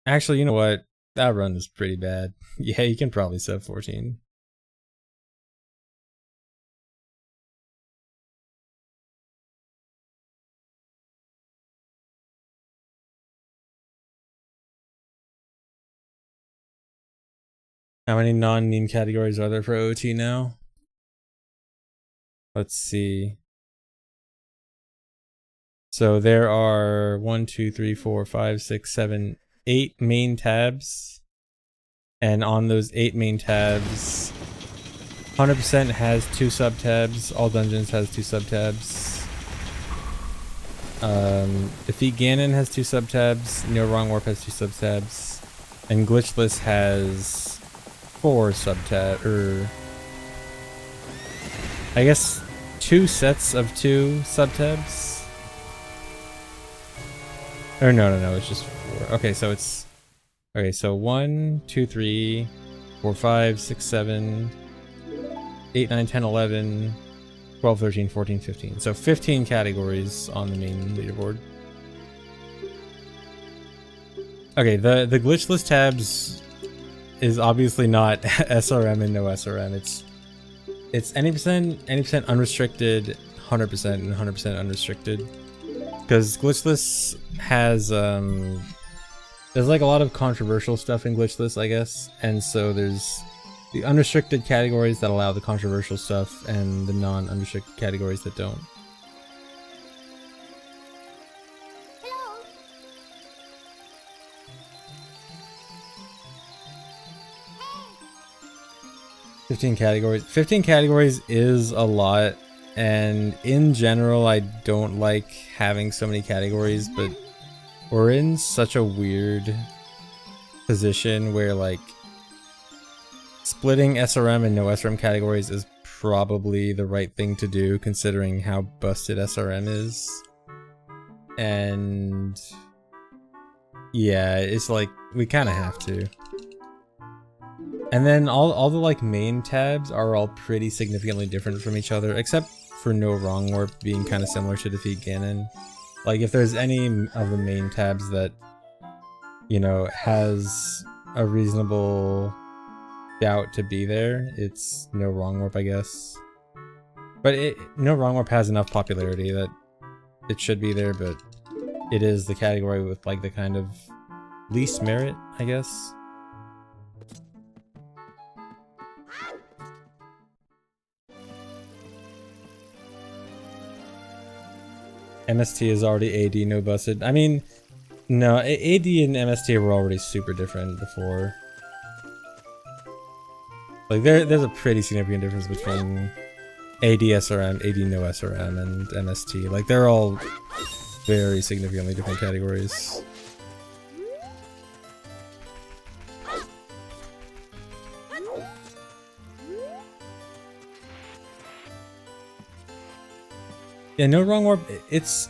Actually, you know what? That run is pretty bad. Yeah, you can probably sub 14. How many non-meme categories are there for OT now? Let's see. So there are 1, 2, 3, 4, 5, 6, 7, 8 main tabs. And on those 8 main tabs, 100% has 2 sub-tabs. All dungeons has 2 sub-tabs. Defeat Ganon has 2 sub-tabs. No Wrong Warp has 2 sub-tabs. And Glitchless has 4 sub-tabs. I guess 2 sets of 2 sub-tabs. Or no, it's just 4. Okay, so it's... Okay, so 1, 2, 3, 4, 5, 6, 7, 8, 9, 10, 11, 12, 13, 14, 15. So 15 categories on the main leaderboard. Okay, the glitchless tabs is obviously not SRM and no SRM. It's any percent unrestricted, 100% and 100% unrestricted. Because glitchless has there's like a lot of controversial stuff in glitchless, I guess, and so there's the unrestricted categories that allow the controversial stuff and the non-unrestricted categories that don't. Hello. 15 categories. 15 categories is a lot, and in general I don't like having so many categories, but we're in such a weird position where like splitting SRM and no SRM categories is probably the right thing to do considering how busted SRM is. And yeah, it's like we kind of have to. And then all the like main tabs are all pretty significantly different from each other, except for No Wrong Warp being kind of similar to Defeat Ganon. Like if there's any of the main tabs that, you know, has a reasonable doubt to be there, it's No Wrong Warp, I guess. But No Wrong Warp has enough popularity that it should be there, but it is the category with like the kind of least merit, I guess. MST is already AD, no busted. I mean, no, AD and MST were already super different before. Like, there's a pretty significant difference between AD SRM, AD no SRM, and MST. Like, they're all very significantly different categories. Yeah, No Wrong Warp, it's,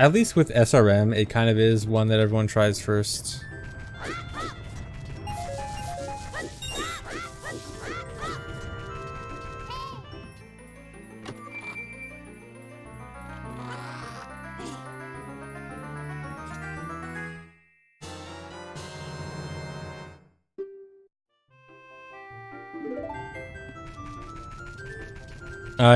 at least with SRM, it kind of is one that everyone tries first.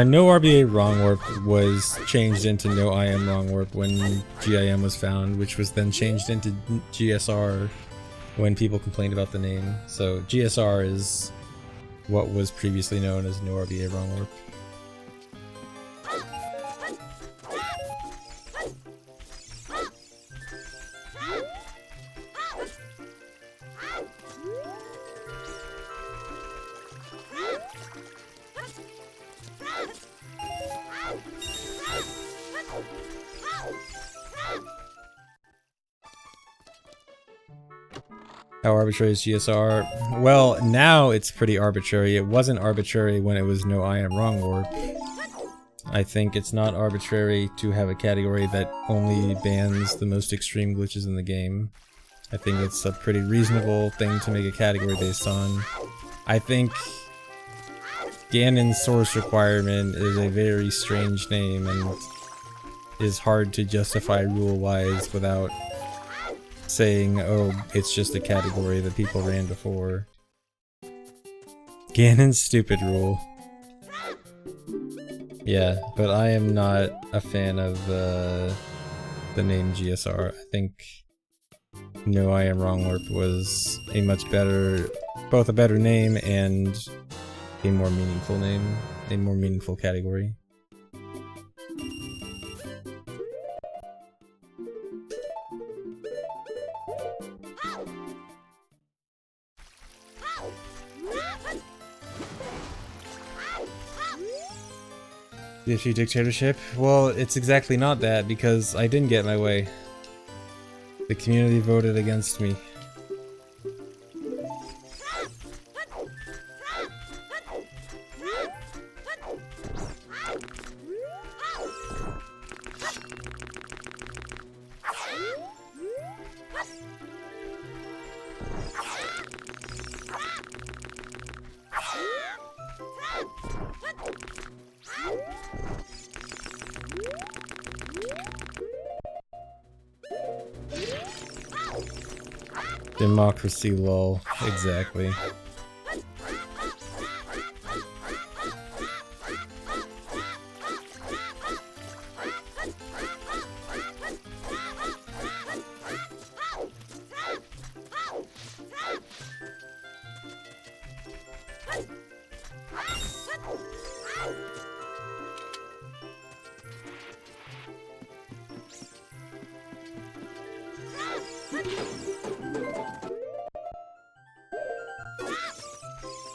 No RBA Wrong Warp was changed into No I Am Wrong Warp when GIM was found, which was then changed into GSR when people complained about the name. So GSR is what was previously known as No RBA Wrong Warp. How arbitrary is GSR? Well, now it's pretty arbitrary. It wasn't arbitrary when it was No I Am Wrong Warp. I think it's not arbitrary to have a category that only bans the most extreme glitches in the game. I think it's a pretty reasonable thing to make a category based on. I think Ganon's source requirement is a very strange name and is hard to justify rule-wise without saying, oh, it's just a category that people ran before. Ganon's stupid rule. Yeah, but I am not a fan of the name GSR. I think No I Am Wrong Warp was a much better, both a better name and a more meaningful name, a more meaningful category. The issue dictatorship? Well, it's exactly not that, because I didn't get my way. The community voted against me. Democracy, lol. Exactly.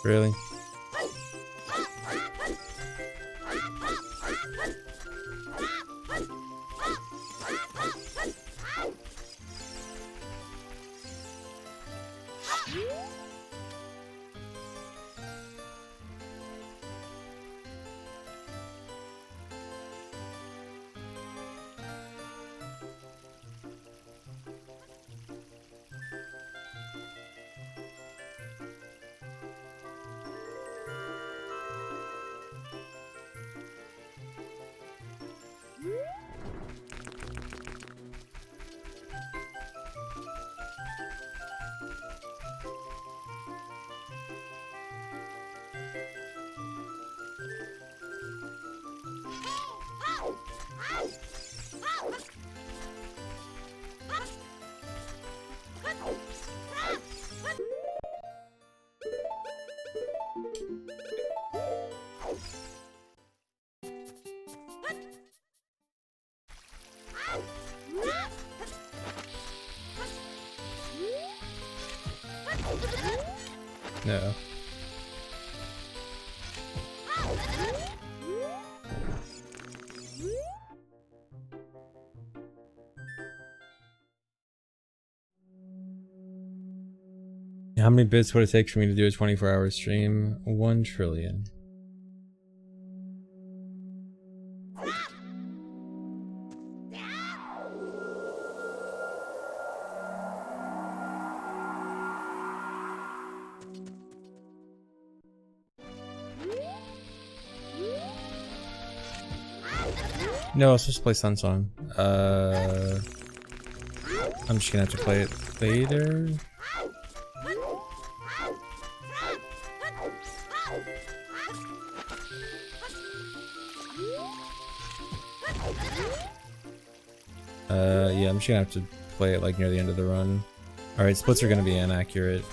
Really? No. How many bits would it take for me to do a 24-hour stream? 1 trillion. No, let's just play Sun Song. I'm just gonna have to play it later. Yeah, I'm just gonna have to play it like near the end of the run. Alright, splits are gonna be inaccurate.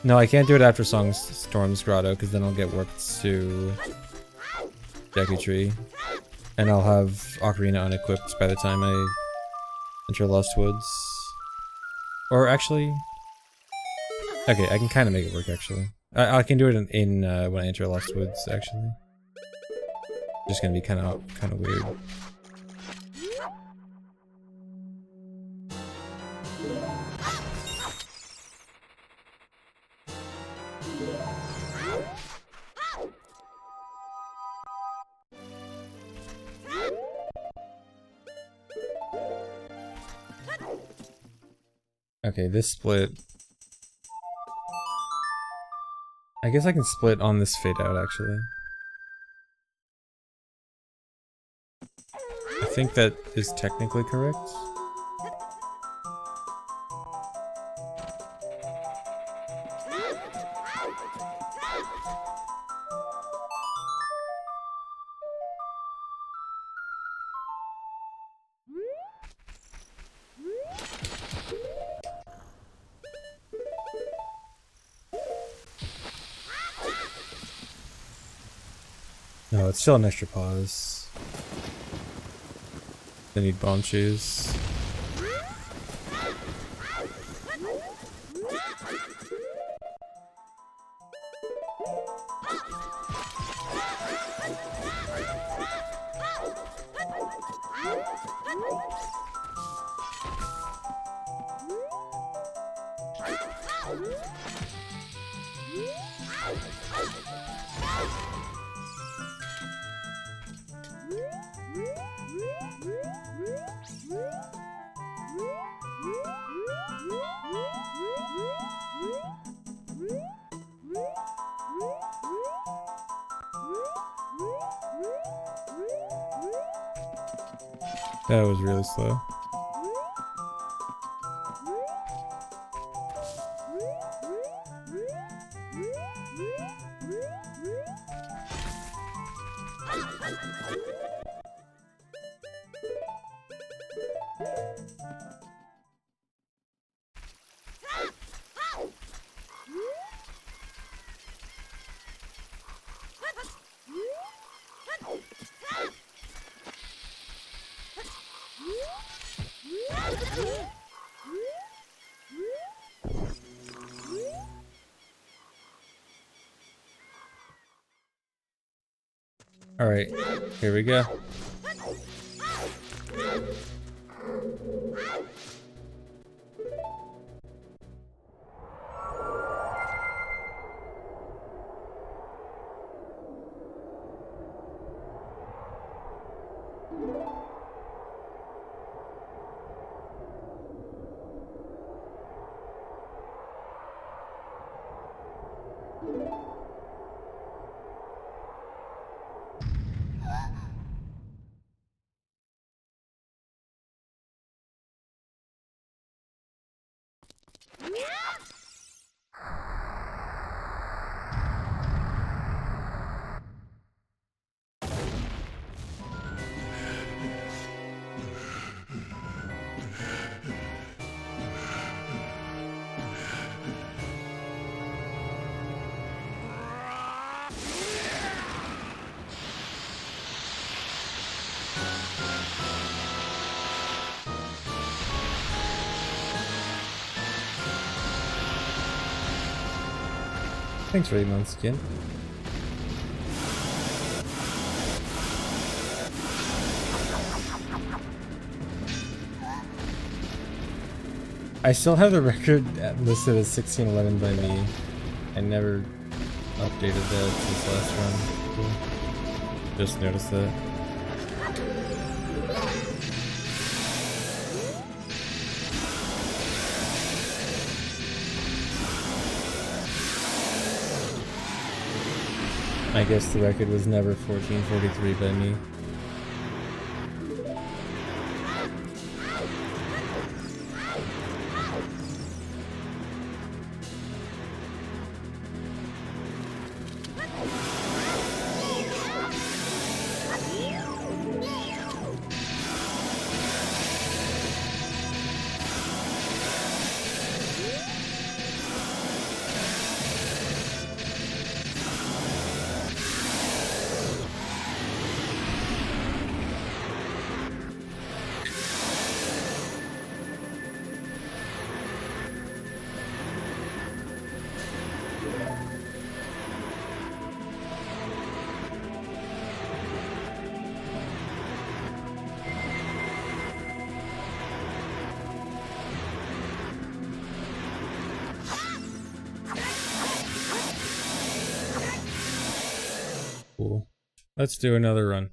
No, I can't do it after Storm's Grotto, because then I'll get warped to Deku Tree. And I'll have Ocarina unequipped by the time I enter Lost Woods. Or actually... Okay, I can kind of make it work, actually. I can do it in when I enter Lost Woods, actually. Just gonna be kind of weird. Okay, this split. I guess I can split on this fade out, actually. I think that is technically correct. No, it's still an extra pause. They need bone shoes. That was really slow. All right, here we go. Thanks for 8 months again. I still have the record listed as 1611 by me. I never updated that since last run. Cool. Just noticed that. I guess the record was never 1443 by me. Cool. Let's do another run.